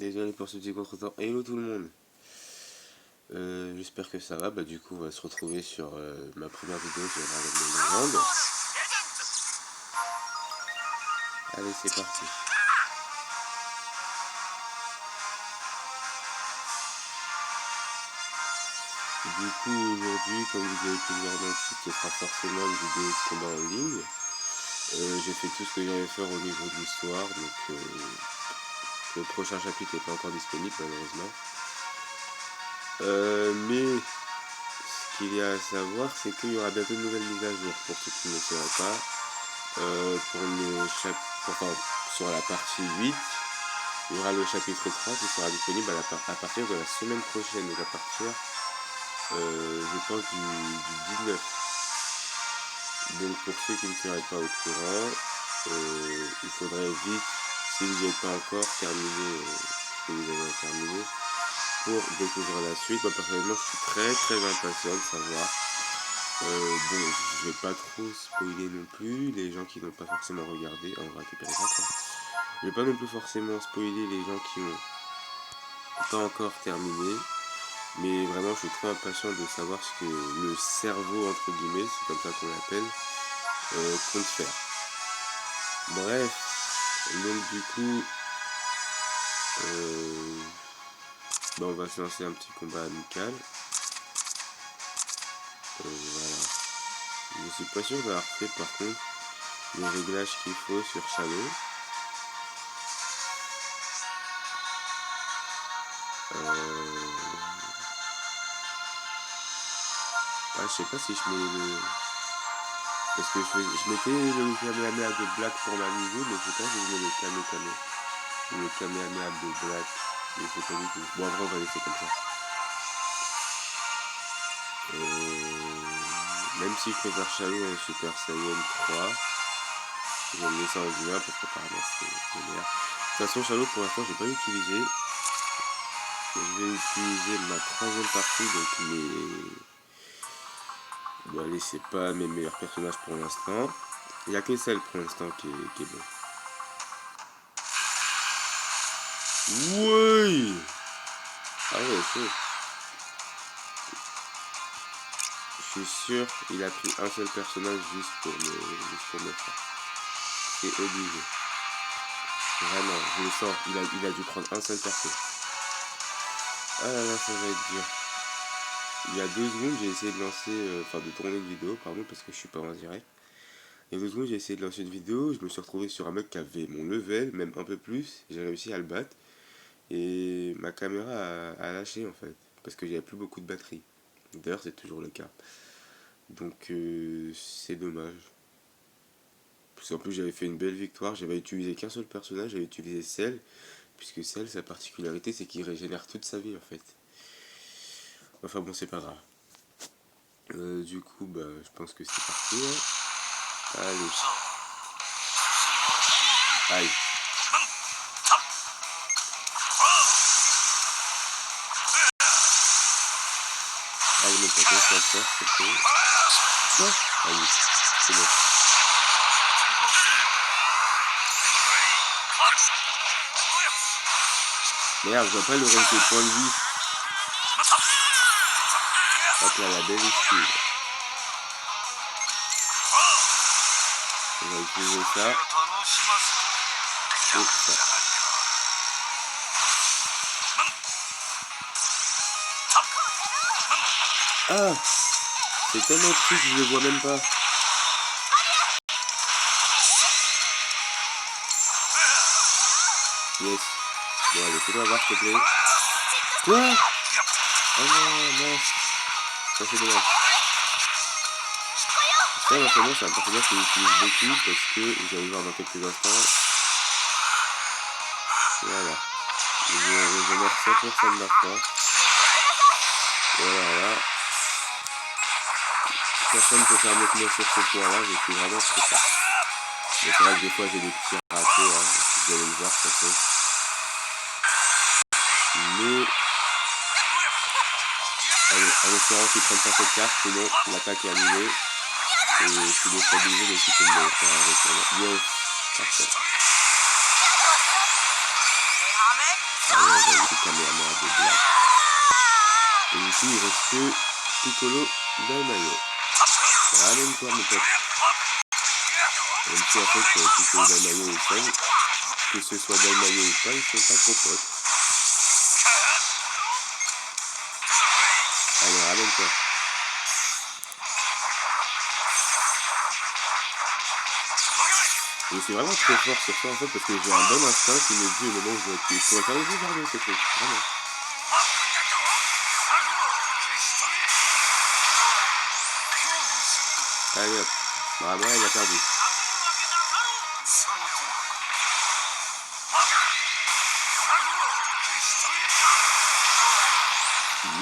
Désolé pour ce petit contretemps. Hello tout le monde. J'espère que ça va. Bah du coup on va se retrouver sur ma première vidéo sur Dragon Ball Legend. Allez c'est parti. Du coup aujourd'hui, comme vous avez pu le voir dans le titre, ce sera forcément une vidéo de combat en ligne. J'ai fait tout ce que j'allais faire au niveau de l'histoire, donc le prochain chapitre n'est pas encore disponible malheureusement. Mais ce qu'il y a à savoir, c'est qu'il y aura bientôt de nouvelles mises à jour pour ceux qui ne le sauraient pas. Sur la partie 8, il y aura le chapitre 3 qui sera disponible à partir de la semaine prochaine, donc à partir, je pense, du 19. Donc pour ceux qui ne seraient pas au courant, il faudrait vite, si vous n'êtes pas encore terminé, que vous avez terminé, pour découvrir la suite. Moi personnellement je suis très impatient de savoir. Bon, je vais pas trop spoiler non plus, les gens qui n'ont pas forcément regardé, on va récupérer ça, quoi. Je vais pas non plus forcément spoiler les gens qui ont pas encore terminé, mais vraiment je suis trop impatient de savoir ce que le cerveau, entre guillemets, c'est comme ça qu'on l'appelle, compte faire. Bref, donc du coup, on va se lancer un petit combat amical. Voilà. Je suis pas sûr d'avoir fait par contre les réglages qu'il faut sur Shadow. Je sais pas si je mets le... Parce que je mettais le Kamehameha de Black pour ma niveau, mais je sais pas si je mets le Kamehameha de Black. Mais je sais pas du tout. Bon, en vrai, on va laisser comme ça. Même si je préfère Shadow en Super Saiyan 3, je vais me laisser en Dina parce qu'apparemment c'est meilleur. De toute façon, Shadow pour l'instant, j'ai pas utilisé. Je vais utiliser ma troisième partie, donc les... Bon allez, c'est pas mes meilleurs personnages pour l'instant. Il n'y a que celle pour l'instant qui est bon. Oui. Ah ouais, c'est... Je suis sûr il a pris un seul personnage juste pour me faire. C'est obligé. Vraiment, je le sens. Il a dû prendre un seul perso. Ah là là, ça va être dur. Il y a 2 secondes, j'ai essayé de lancer... de tourner une vidéo, pardon, parce que je suis pas en direct. Il y a 2 secondes, j'ai essayé de lancer une vidéo. Je me suis retrouvé sur un mec qui avait mon level, même un peu plus. J'ai réussi à le battre. Et ma caméra a lâché en fait, parce que j'avais plus beaucoup de batterie. D'ailleurs c'est toujours le cas. Donc c'est dommage. Parce qu'en plus j'avais fait une belle victoire, j'avais utilisé qu'un seul personnage, j'avais utilisé Cell, puisque Cell, sa particularité c'est qu'il régénère toute sa vie en fait. Enfin bon c'est pas grave. Du coup je pense que c'est parti. Hein. Allez. Aïe. Allez, mais t'as quoi ça, c'est quoi? Allez, c'est bon. Merde, je vois pas le reste des points de vie. Hop là, la belle esquive. On va utiliser ça. Et ça. Ah! C'est tellement petit que je le vois même pas. Yes. Bon allez, fais-moi voir s'il te plaît. Quoi? Oh non, mince. Ça c'est dommage. Ça maintenant c'est un personnage que j'utilise beaucoup parce que vous allez voir dans quelques instants. Voilà. Je régénère 100% de la force. Voilà. Personne ne peut faire mieux que moi sur ce point là, je suis vraiment trop fort. Mais c'est vrai que des fois j'ai des petits ratés, hein. Vous allez le voir ça fait. Mais allez, en espérant qu'ils prennent pas cette carte, sinon l'attaque est annulée. Et je suis déstabilisé, donc il peut me faire un retournement. Yes, parfait. Ah ouais. envoyer des Kamehameha de Black. Et du coup, il reste que Piccolo Daimayo. Ramène-toi, mon pote. Même si en fait, Piccolo Daimayo et Pain, que ce soit Daimayo ou pas, ils sont pas trop potes. Allez, ramène-toi. Et c'est vraiment trop fort sur ça en fait parce que j'ai un bon instinct qui me dit au moment où je dois tuer. Je pourrais faire le jeu ce truc, vraiment. Allez hop, vraiment il a perdu.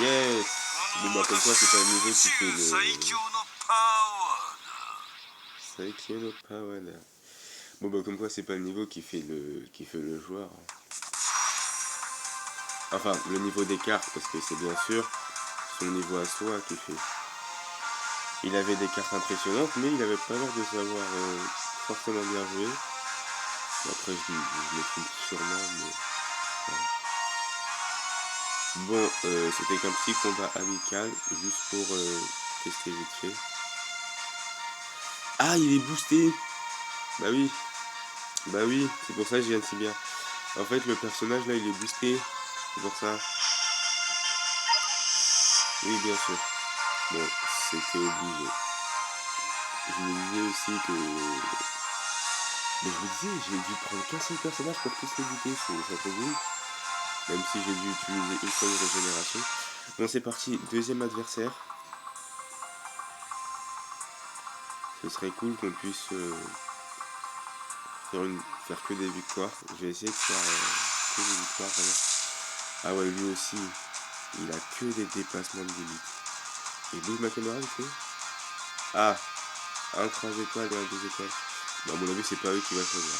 Yes. Bon bah comme quoi c'est pas le niveau qui fait le... Saikyo no Pawana. Bon bah comme quoi c'est pas le niveau qui fait le joueur. Enfin le niveau des cartes parce que c'est bien sûr son niveau à soi qui fait. Il avait des cartes impressionnantes mais il avait pas l'air de savoir forcément bien jouer. Après je me trompe sûrement mais... Voilà. Bon c'était qu'un petit combat amical juste pour tester vite fait. Ah il est boosté. Bah oui, c'est pour ça que je viens de si bien. En fait, le personnage là, il est boosté. C'est pour ça. Oui, bien sûr. Bon, c'était obligé. Je me disais aussi que... Mais je me disais, j'ai dû prendre qu'un seul personnage pour tous les buter. C'est trop vite. Même si j'ai dû utiliser une fois de régénération. Bon, c'est parti. Deuxième adversaire. Ce serait cool qu'on puisse... faire que des victoires. Je vais essayer de faire que des victoires. Voilà. Ah ouais, lui aussi, il a que des dépassements de limite. Il bouge ma caméra, tu sais. Ah, un 3 étoiles et un 2 étoiles. Bon, à mon avis, c'est pas eux qui va choisir.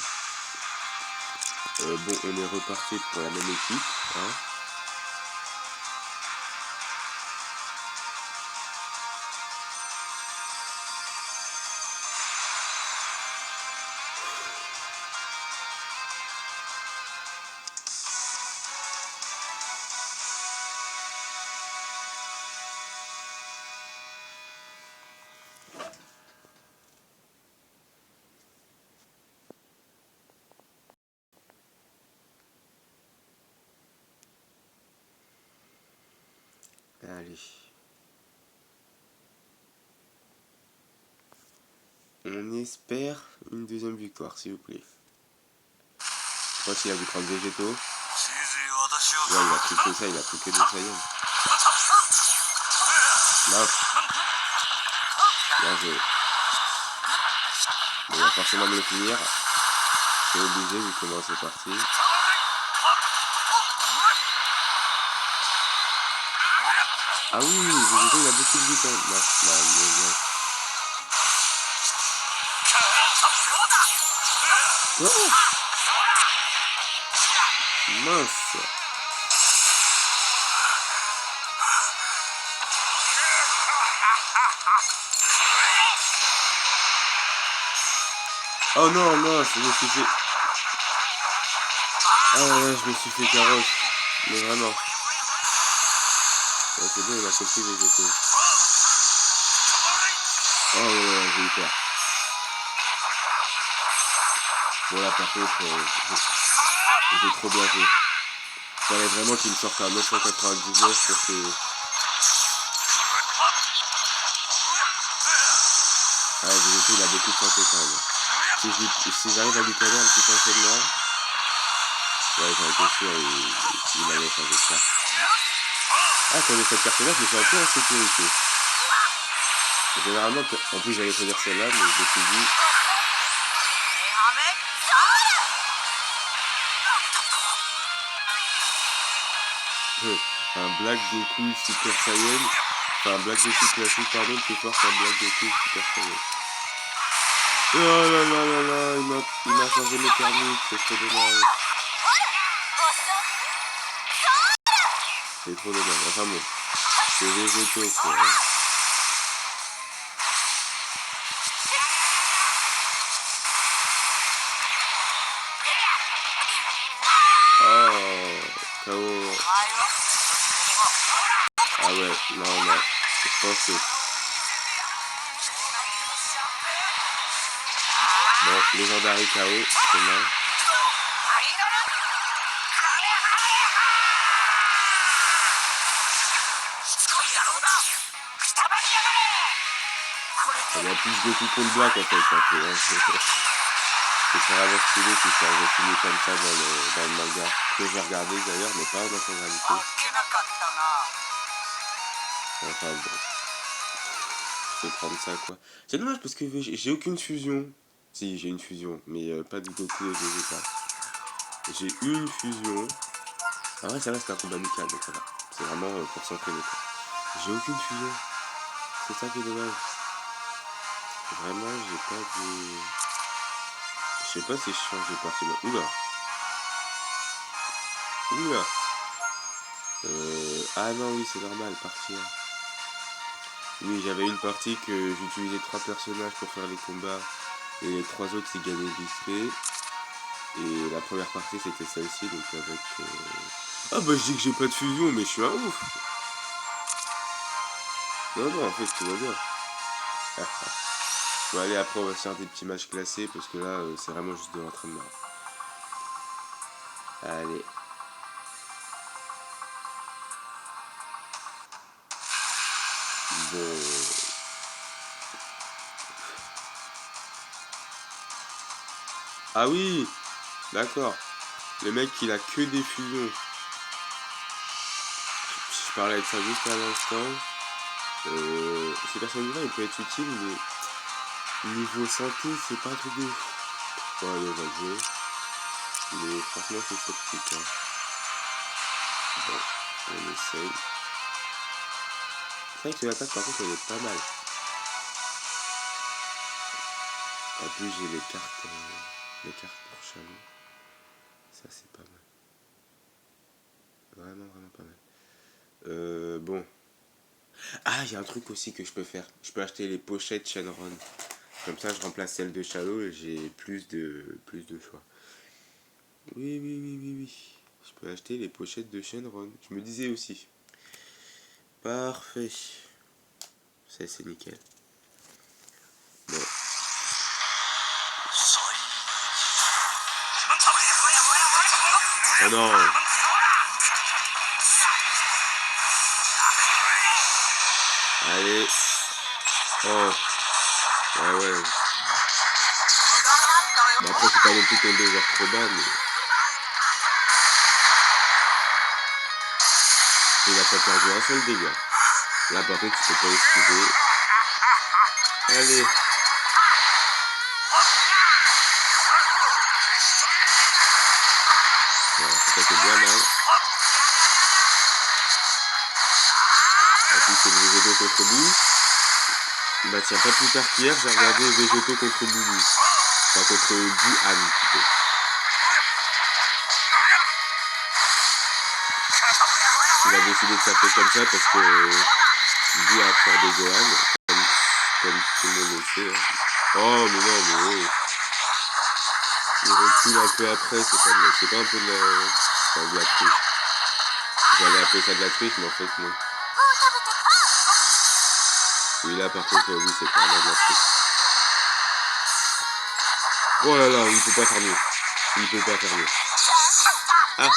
Bon, on est reparti pour la même équipe. Hein. Allez. On espère une deuxième victoire, s'il vous plaît. Je crois qu'il a dû prendre végétaux. Ouais, il a pris que ça, il a pris que des Saiyans. Mince. Bien joué. Mais il va forcément me le finir. C'est obligé vu comment c'est parti. Ah oui, végétaux, il a beaucoup de vie quand même. Mince. Oh mince. Oh non, mince, je me suis fait... Ah ouais, je me suis fait carotte. Mais vraiment. Ouais, c'est bon, il a compris les végétaux. Oh ouais, j'ai eu peur. Bon là par contre, j'ai trop bien joué. Il fallait vraiment qu'il me sorte un 999 pour que... Ah, végétaux, il a beaucoup de santé quand même. Si j'arrive à lui coller un petit enchaînement... Ouais, j'en étais sûr, il allait changer de carte. Ah, quand j'ai cette carte-là, je me suis un peu en sécurité. Généralement, en plus j'allais choisir celle-là, mais je me suis dit... Un Black Goku Super Saiyan. Enfin, un Black Goku classique, pardon, plus fort qu'un Black Goku Super Saiyan. Oh là là là là, il m'a changé mes thermiques, c'est trop dommage. C'est trop dommage, enfin bon. C'est végétaux quoi. Oh, KO. Ah ouais, non, non. Je pense que... Bon, Legendary KO, c'est mal. Il y a plus Goku contre Black en fait, ça fait. Hein. Ce serait vraiment stylé si ça avait fini comme ça dans le manga. Que j'ai regardé d'ailleurs, mais pas en intégralité. Enfin bon, je peux prendre ça quoi. C'est dommage parce que j'ai aucune fusion. Si, j'ai une fusion, mais pas de Goku et Vegeta. J'ai une fusion. Ah ouais, ça reste un combat amical, donc voilà. C'est vraiment pour s'entraîner quoi. J'ai aucune fusion. C'est ça qui est dommage. Vraiment, j'ai pas de... Je sais pas si je change de partie là. Oula. Oula. Ah non, oui, c'est normal, partir. Oui, j'avais une partie que j'utilisais 3 personnages pour faire les combats. Et les 3 autres, c'est gagner l'XP. Et la première partie, c'était celle-ci, donc avec... Ah bah je dis que j'ai pas de fusion, mais je suis un ouf. Non, non, en fait, tout va bien. Bon, allez, après, on va faire des petits matchs classés, parce que là, c'est vraiment juste de l'entraînement. Allez. Bon... Ah oui, d'accord. Le mec, il a que des fusions. Je parlais de ça juste à l'instant. Ces personnages-là, ils peuvent être utiles, mais niveau santé, c'est pas un truc de ouf. Bon, allez, on va jouer. Mais franchement, c'est sceptique. Hein. Bon, on essaye. C'est vrai que l'attaque, par contre, elle est pas mal. En plus, j'ai les cartes pour chameau. Ça, c'est pas mal. Vraiment, vraiment pas mal. Bon. Ah, il y a un truc aussi que je peux faire. Je peux acheter les pochettes Shenron. Comme ça, je remplace celle de Shadow et j'ai plus de choix. Oui, oui, oui, oui, oui. Je peux acheter les pochettes de Shenron. Je me disais aussi. Parfait. Ça, c'est nickel. Bon. Oh non. Allez. Oh. Ah ouais. Bon, après, c'est pas non plus tombé vers trop bas, mais... Il a pas perdu un seul dégât. Là, par contre, tu peux pas esquiver. Allez. Voilà, ça fait bien mal. En plus, c'est le Végéto contre Boubou. Bah tiens, pas plus tard qu'hier, j'ai regardé Végéto contre Boubou. Enfin, contre Buu-Han, plutôt. Il a décidé de s'appeler comme ça parce que Buu a absorbé Gohan, comme tout le monde le sait. Hein. Oh, mais non, mais oh. Il recule un peu après, c'est pas un peu de la triche. J'allais appeler ça de la triche, mais en fait, non. Oui, là, par contre, oui, c'est clairement de la triche. Oh là là, il peut pas faire mieux. Il peut pas faire mieux. Ah.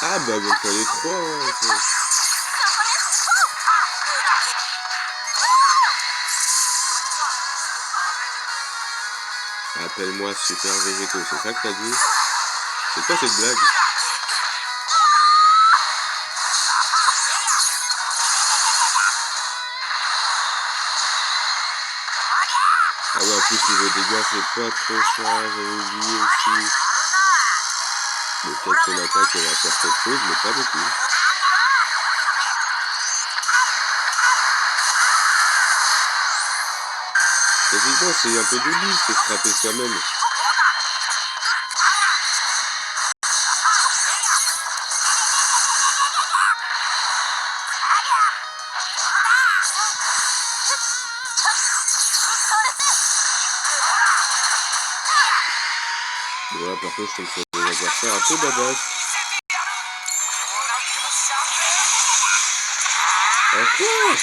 Ah bah donc les 3 hein, appelle-moi Super Végéto, c'est ça que t'as dit? C'est quoi cette blague? Ah ouais, en plus niveau dégâts c'est pas trop ça, j'avais oublié aussi. Mais peut-être son attaque elle va faire quelque chose, mais pas beaucoup. Techniquement c'est un peu débile, c'est se frapper soi-même. par contre, je tombe sur des adversaires un peu babas. Encore.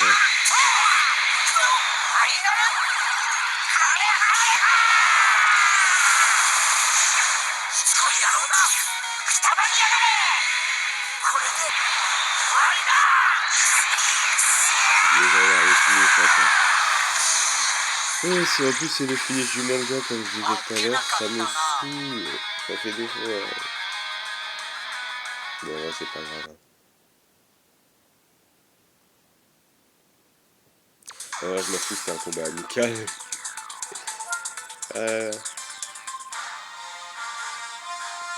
Et si en plus c'est le finish du manga comme je disais tout à l'heure, ça me saoule. Ça fait des fois. Bon ouais, c'est pas grave. Alors là je m'en fous, c'était un combat amical.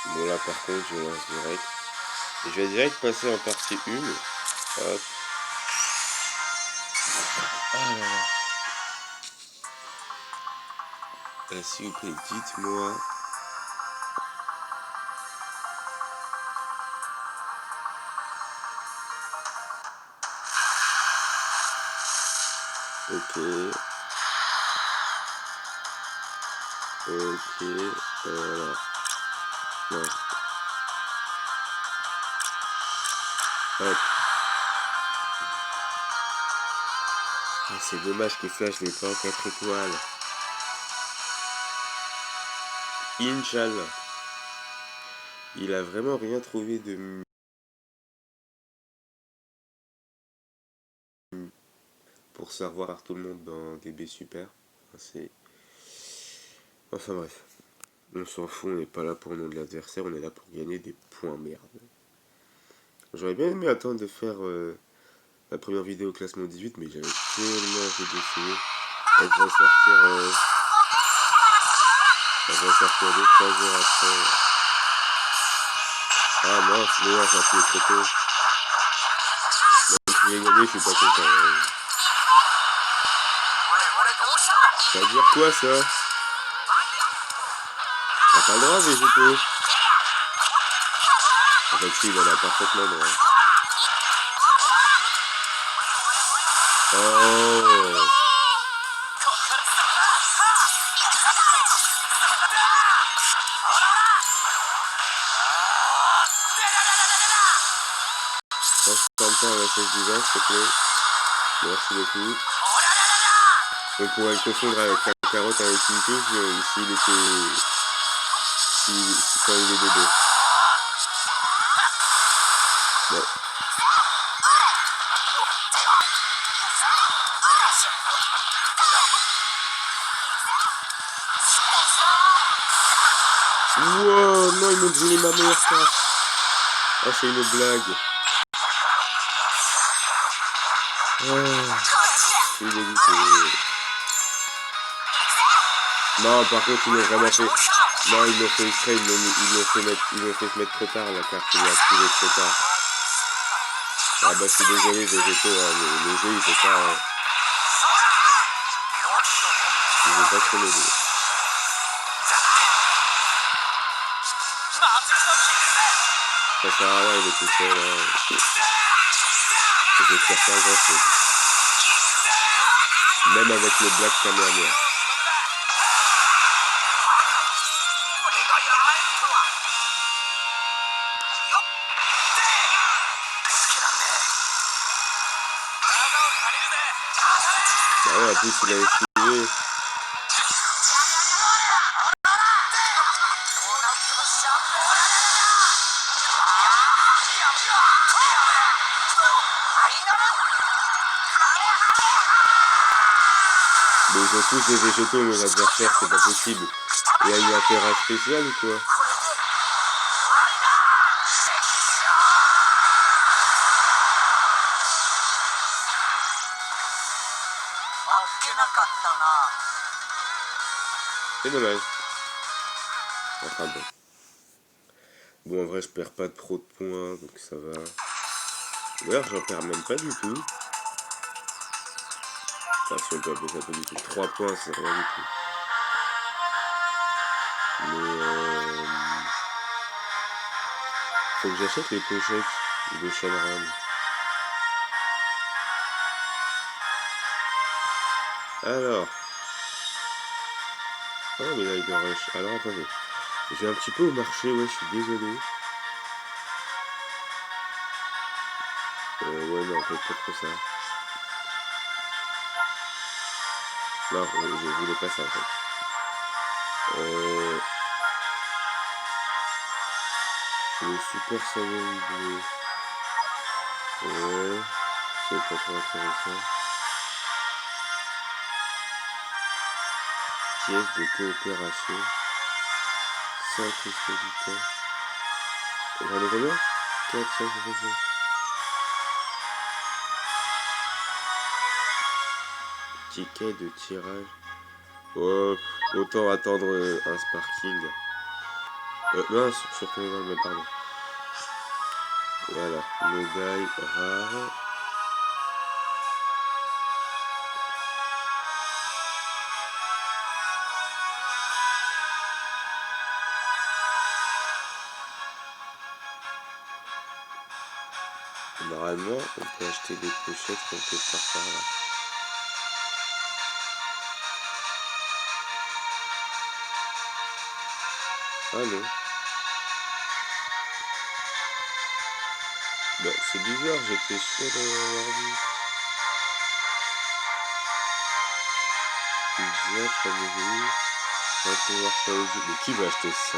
Bon là par contre je lance direct. Et je vais direct passer en partie 1. Hop. Ah là là. S'il vous plaît, dites-moi. Ok. Ok. Voilà. Non. Hop. Ah, c'est dommage que ça, je l'ai pas en 4 étoiles. Inch'Allah. Il a vraiment rien trouvé de pour savoir tout le monde dans DB Super. C'est... Enfin bref. On s'en fout, on n'est pas là pour le nom de l'adversaire, on est là pour gagner des points, merde. J'aurais bien aimé attendre de faire la première vidéo classement 18, mais j'avais tellement envie d'essayer. Elle va sortir... elle va sortir 2-3 jours après. Ah mince, mais non, j'ai appuyé trop tôt. Même si j'ai gagné, je suis pas content. Ça veut dire quoi ça? T'as pas le droit végétaux. En fait si, il en a parfaitement le droit. Oh. Transforme-toi en SS du vin, s'il te plaît. Merci beaucoup. On pourrait le confondre avec la carotte avec une touche s'il était... Si quand il est bébé. Ouais. Wow, non, ils m'ont brûlé ma meilleure carte. Oh, c'est une blague. Oh, je suis dégoûté. Non, par contre, ils l'ont vraiment fait... Non, ils l'ont fait exprès, ils l'ont fait se mettre trop tard, la carte, ils l'ont activé trop tard. Ah bah, je suis désolé, végétaux, hein, le jeu, il fait pas... Hein. Il veut pas trop m'aider. Ça sert à rien, il est tout seul, hein. Je vais faire pas grand chose. Même avec le Black Kamehameha. Bah ouais, en plus il a esquivé. Mais ils ont tous des végétaux, nos adversaires, c'est pas possible. Il y a eu un terrain spécial ou quoi? C'est dommage. Enfin bon. Bon, en vrai, je perds pas trop de points, donc ça va. D'ailleurs, j'en perds même pas du tout. Enfin, si on peut appeler ça pas du tout. 3 points, c'est rien du tout. Mais faut que j'achète les pochettes de Shenron. Alors. Oh, mais là, il doit rush. Alors, attendez. J'ai un petit peu au marché, ouais, je suis désolé. Ouais, non, peut-être pas trop ça. Non, je voulais pas ça en fait. Le Super Saiyan bleu. Ouais, c'est pas trop intéressant. Pièce de coopération. 5 cristaux du temps. J'en ai combien? 4, 5, 5, 5. Ticket de tirage. Oh, autant attendre un Sparking. Mince, je suis retourné dans le même, pardon. Voilà, médaille rare. Normalement, on peut acheter des pochettes quelque part par là. Ah non. Bah, c'est bizarre, j'étais sûr d'avoir vu. Pizza, famille, on va pouvoir choisir. Mais qui va acheter ça?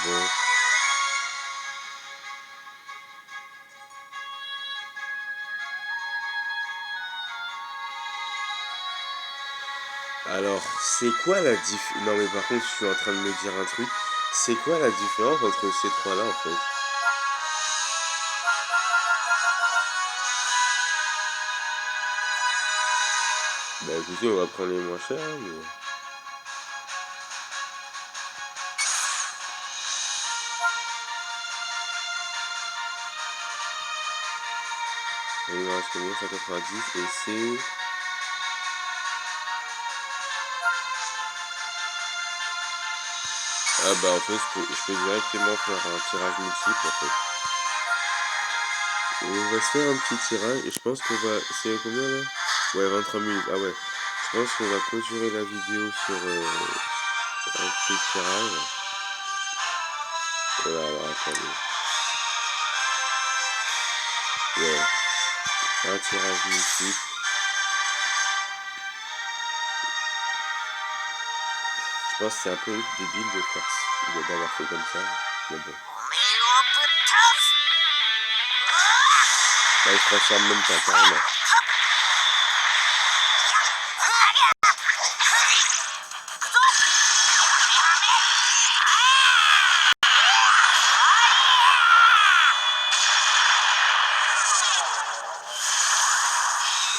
Bon. Alors, c'est quoi la différence? Non mais par contre, je suis en train de me dire un truc. C'est quoi la différence entre ces trois-là en fait? Bah écoutez, on va prendre les moins chers, hein, mais... Il me reste combien? 190 et c'est... Ah bah en fait, je peux directement faire un tirage multiple en fait. On va se faire un petit tirage et je pense qu'on va... C'est combien là? Ouais, 23 minutes. Ah ouais. Je pense qu'on va clôturer la vidéo sur un petit tirage. Voilà, alors attendez. Ouais. Un tirage multiple. Je pense que c'est un peu débile de faire d'avoir fait comme ça. Mais bon. Là, il se transforme même pas carrément.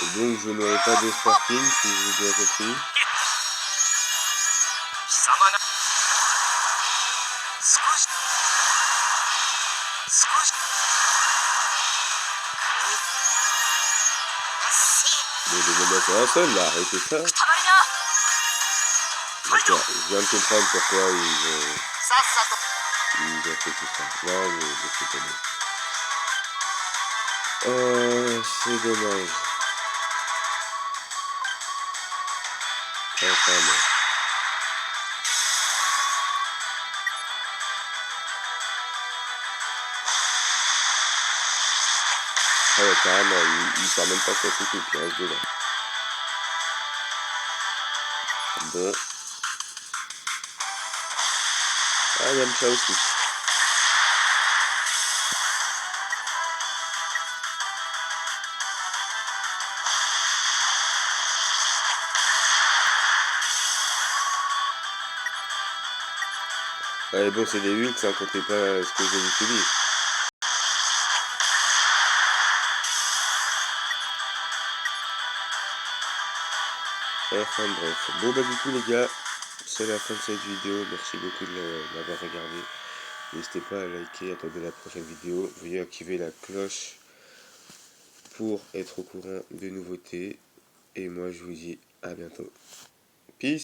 Et donc je n'aurai pas de Sparking si j'ai bien compris. Mais de me mettre un seul là, arrêtez ça. D'accord, je viens de comprendre pourquoi ils ont fait tout ça. Non mais je sais pas. C'est dommage. Enfin bon. Ah ouais, carrément, il sort même pas sa coupe et puis il reste dedans. Bon. Ah, Yamcha aussi. Ouais, bon, c'est des Hulk, ça comptait pas ce que j'ai utilisé. Enfin bref. Bon bah du coup les gars, c'est la fin de cette vidéo. Merci beaucoup de l'avoir regardé. N'hésitez pas à liker, attendez la prochaine vidéo. Veuillez activer la cloche pour être au courant des nouveautés. Et moi je vous dis à bientôt. Peace.